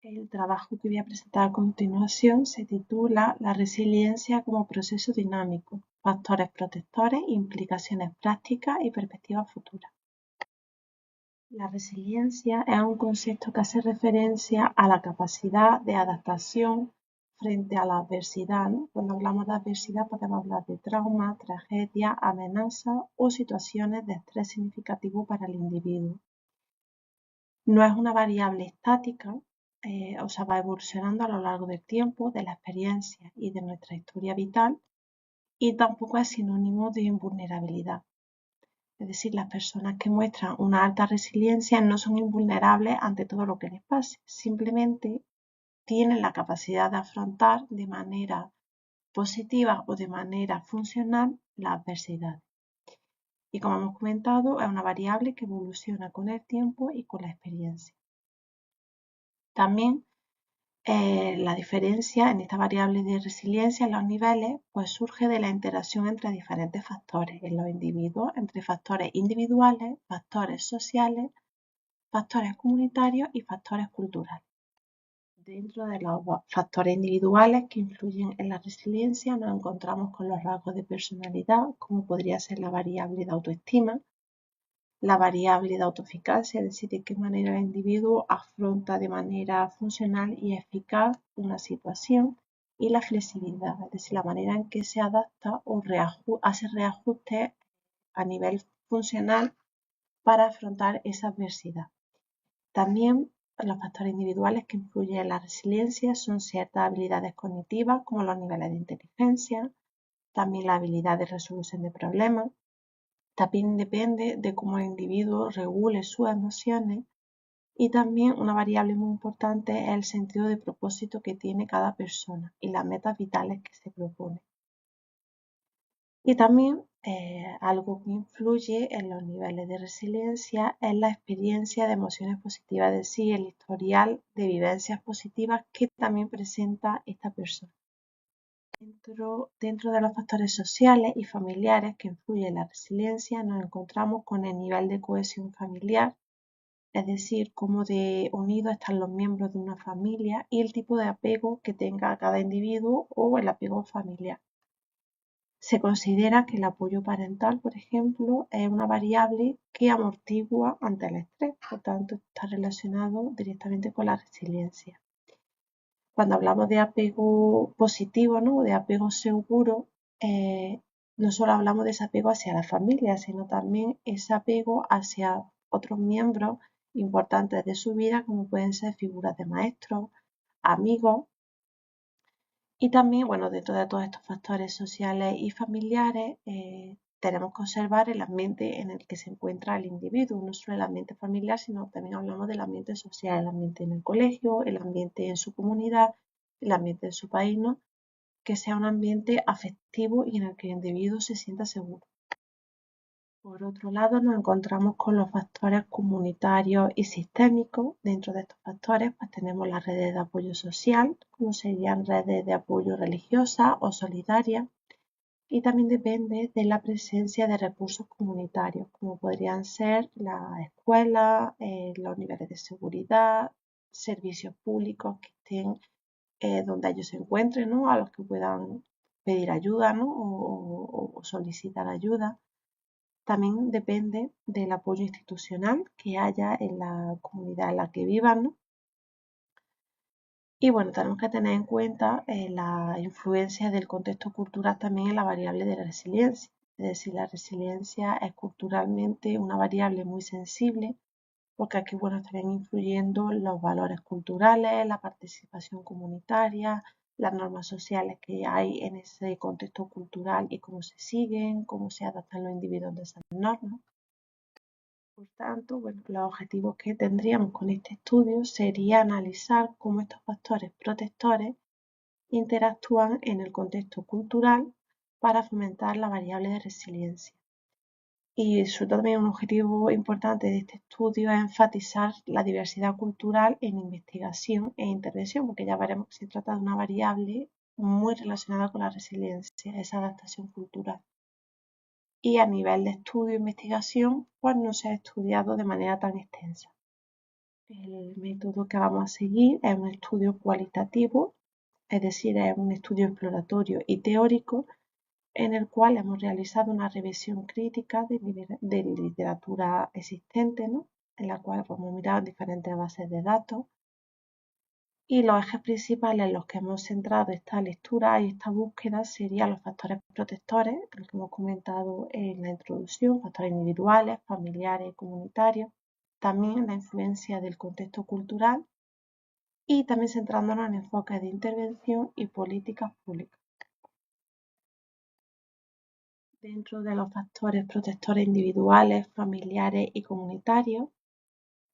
El trabajo que voy a presentar a continuación se titula La resiliencia como proceso dinámico, factores protectores, implicaciones prácticas y perspectivas futuras. La resiliencia es un concepto que hace referencia a la capacidad de adaptación frente a la adversidad, ¿no? Cuando hablamos de adversidad podemos hablar de trauma, tragedia, amenaza o situaciones de estrés significativo para el individuo. No es una variable estática, va evolucionando a lo largo del tiempo, de la experiencia y de nuestra historia vital, y tampoco es sinónimo de invulnerabilidad. Es decir, las personas que muestran una alta resiliencia no son invulnerables ante todo lo que les pase, simplemente tienen la capacidad de afrontar de manera positiva o de manera funcional la adversidad. Y como hemos comentado, es una variable que evoluciona con el tiempo y con la experiencia. También la diferencia en esta variable de resiliencia en los niveles pues surge de la interacción entre diferentes factores en los individuos, entre factores individuales, factores sociales, factores comunitarios y factores culturales. Dentro de los factores individuales que influyen en la resiliencia nos encontramos con los rasgos de personalidad, como podría ser la variable de autoestima, la variable de autoeficacia, es decir, de qué manera el individuo afronta de manera funcional y eficaz una situación, y la flexibilidad, es decir, la manera en que se adapta o hace reajustes a nivel funcional para afrontar esa adversidad. También los factores individuales que influyen en la resiliencia son ciertas habilidades cognitivas, como los niveles de inteligencia, también la habilidad de resolución de problemas. También depende de cómo el individuo regule sus emociones, y también una variable muy importante es el sentido de propósito que tiene cada persona y las metas vitales que se propone. Y también algo que influye en los niveles de resiliencia es la experiencia de emociones positivas, es decir, el historial de vivencias positivas que también presenta esta persona. Dentro de los factores sociales y familiares que influyen en la resiliencia nos encontramos con el nivel de cohesión familiar, es decir, cómo de unidos están los miembros de una familia y el tipo de apego que tenga cada individuo o el apego familiar. Se considera que el apoyo parental, por ejemplo, es una variable que amortigua ante el estrés, por tanto está relacionado directamente con la resiliencia. Cuando hablamos de apego positivo, ¿no? De apego seguro, no solo hablamos de ese apego hacia la familia, sino también ese apego hacia otros miembros importantes de su vida, como pueden ser figuras de maestros, amigos. Y también, bueno, dentro de todos estos factores sociales y familiares, tenemos que observar el ambiente en el que se encuentra el individuo, no solo el ambiente familiar, sino también hablamos del ambiente social, el ambiente en el colegio, el ambiente en su comunidad, el ambiente en su país, ¿no? Que sea un ambiente afectivo y en el que el individuo se sienta seguro. Por otro lado, nos encontramos con los factores comunitarios y sistémicos. Dentro de estos factores, pues tenemos las redes de apoyo social, como serían redes de apoyo religiosas o solidarias, y también depende de la presencia de recursos comunitarios, como podrían ser las escuelas, los niveles de seguridad, servicios públicos que estén donde ellos se encuentren, ¿no? A los que puedan pedir ayuda, ¿no? o solicitar ayuda. También depende del apoyo institucional que haya en la comunidad en la que vivan, ¿no? Y bueno, tenemos que tener en cuenta la influencia del contexto cultural también en la variable de la resiliencia. Es decir, la resiliencia es culturalmente una variable muy sensible, porque aquí, bueno, estarían influyendo los valores culturales, la participación comunitaria, las normas sociales que hay en ese contexto cultural y cómo se siguen, cómo se adaptan los individuos de esas normas. Por tanto, bueno, los objetivos que tendríamos con este estudio sería analizar cómo estos factores protectores interactúan en el contexto cultural para fomentar la variable de resiliencia. Y sobre todo también un objetivo importante de este estudio es enfatizar la diversidad cultural en investigación e intervención, porque ya veremos que se trata de una variable muy relacionada con la resiliencia, esa adaptación cultural. Y a nivel de estudio e investigación, pues no se ha estudiado de manera tan extensa. El método que vamos a seguir es un estudio cualitativo, es decir, es un estudio exploratorio y teórico en el cual hemos realizado una revisión crítica de literatura existente, ¿no? En la cual hemos mirado diferentes bases de datos y los ejes principales en los que hemos centrado esta lectura y esta búsqueda serían los factores protectores, los que hemos comentado en la introducción, factores individuales, familiares y comunitarios, también la influencia del contexto cultural y también centrándonos en enfoques de intervención y políticas públicas. Dentro de los factores protectores individuales, familiares y comunitarios,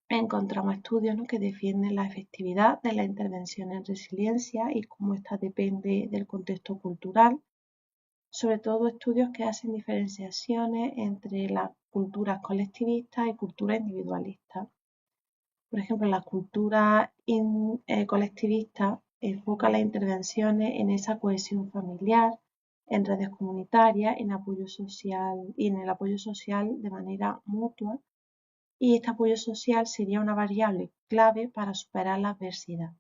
encontramos estudios, ¿no?, que defienden la efectividad de la intervención en resiliencia y cómo ésta depende del contexto cultural, sobre todo estudios que hacen diferenciaciones entre las culturas colectivistas y culturas individualistas. Por ejemplo, la cultura colectivista enfoca las intervenciones en esa cohesión familiar, en redes comunitarias, en apoyo social y en el apoyo social de manera mutua. Y este apoyo social sería una variable clave para superar la adversidad.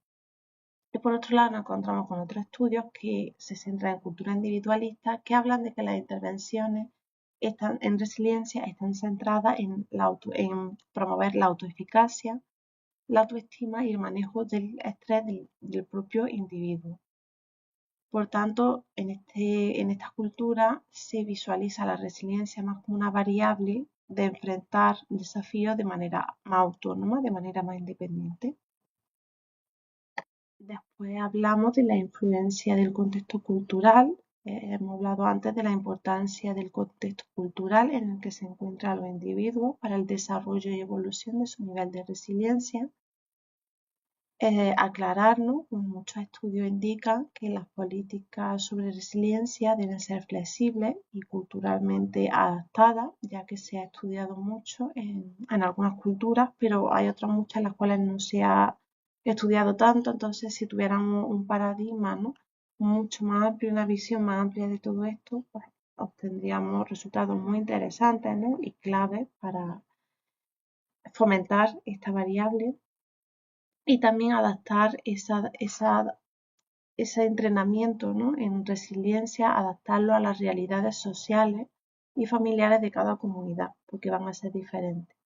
Y por otro lado nos encontramos con otros estudios que se centran en cultura individualista que hablan de que las intervenciones en resiliencia están centradas en promover la autoeficacia, la autoestima y el manejo del estrés del propio individuo. Por tanto, en esta cultura se visualiza la resiliencia más como una variable de enfrentar desafíos de manera más autónoma, de manera más independiente. Después hablamos de la influencia del contexto cultural. Hemos hablado antes de la importancia del contexto cultural en el que se encuentran los individuos para el desarrollo y evolución de su nivel de resiliencia. Aclararnos, muchos estudios indican que las políticas sobre resiliencia deben ser flexibles y culturalmente adaptadas, ya que se ha estudiado mucho en algunas culturas, pero hay otras muchas en las cuales no se ha estudiado tanto. Entonces, si tuviéramos un paradigma, ¿no?, mucho más amplio, una visión más amplia de todo esto, pues obtendríamos resultados muy interesantes, ¿no?, y claves para fomentar esta variable y también adaptar ese entrenamiento, ¿no?, en resiliencia, adaptarlo a las realidades sociales y familiares de cada comunidad, porque van a ser diferentes.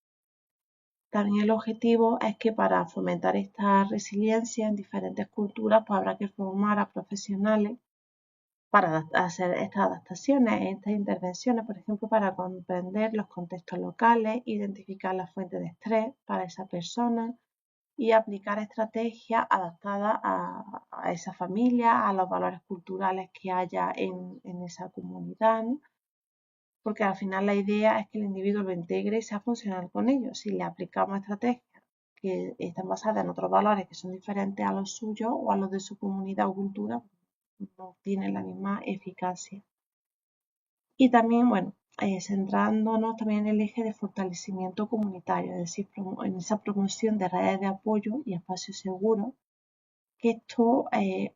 También el objetivo es que para fomentar esta resiliencia en diferentes culturas, pues habrá que formar a profesionales para hacer estas adaptaciones, estas intervenciones, por ejemplo, para comprender los contextos locales, identificar las fuentes de estrés para esa persona, y aplicar estrategias adaptadas a esa familia, a los valores culturales que haya en esa comunidad, ¿no? Porque al final la idea es que el individuo lo integre y sea funcional con ellos. Si le aplicamos estrategias que están basadas en otros valores que son diferentes a los suyos o a los de su comunidad o cultura, no tienen la misma eficacia. Y también, bueno, centrándonos también en el eje de fortalecimiento comunitario, es decir, en esa promoción de redes de apoyo y espacios seguros, que esto es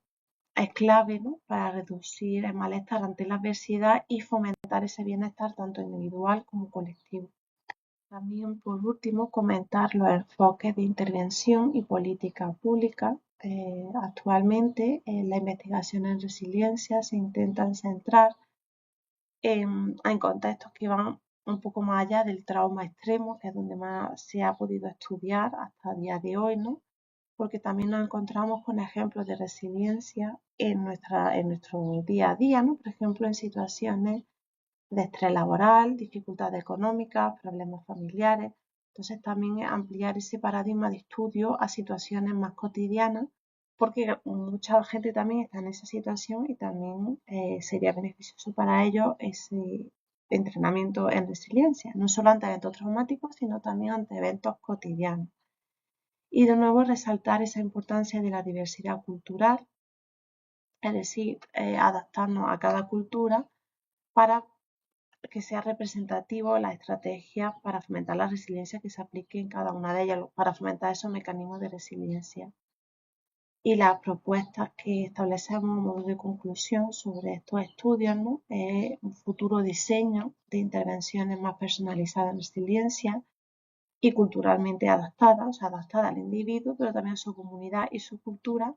clave, ¿no?, para reducir el malestar ante la adversidad y fomentar ese bienestar tanto individual como colectivo. También, por último, comentar los enfoques de intervención y política pública. Actualmente, la investigación en resiliencia se intentan centrar en contextos que van un poco más allá del trauma extremo, que es donde más se ha podido estudiar hasta el día de hoy, ¿no? Porque también nos encontramos con ejemplos de resiliencia en nuestro día a día, ¿no? Por ejemplo, en situaciones de estrés laboral, dificultades económicas, problemas familiares. Entonces, también es ampliar ese paradigma de estudio a situaciones más cotidianas, porque mucha gente también está en esa situación y también sería beneficioso para ellos ese entrenamiento en resiliencia, no solo ante eventos traumáticos, sino también ante eventos cotidianos. Y de nuevo resaltar esa importancia de la diversidad cultural, es decir, adaptarnos a cada cultura para que sea representativo la estrategia para fomentar la resiliencia que se aplique en cada una de ellas, para fomentar esos mecanismos de resiliencia. Y las propuestas que establecemos a modo de conclusión sobre estos estudios, ¿no?, es un futuro diseño de intervenciones más personalizadas en resiliencia y culturalmente adaptada, o sea, adaptada al individuo, pero también a su comunidad y su cultura,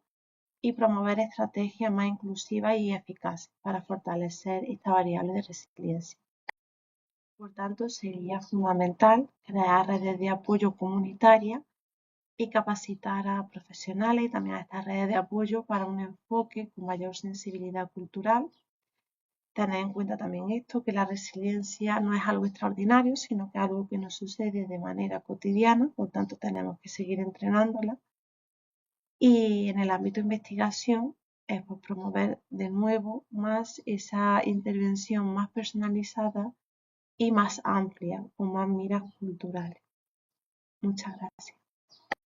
y promover estrategias más inclusivas y eficaces para fortalecer esta variable de resiliencia. Por tanto, sería fundamental crear redes de apoyo comunitarias y capacitar a profesionales y también a estas redes de apoyo para un enfoque con mayor sensibilidad cultural. Tener en cuenta también esto, que la resiliencia no es algo extraordinario, sino que es algo que nos sucede de manera cotidiana, por tanto tenemos que seguir entrenándola. Y en el ámbito de investigación es pues, promover de nuevo más esa intervención más personalizada y más amplia, con más miras culturales. Muchas gracias.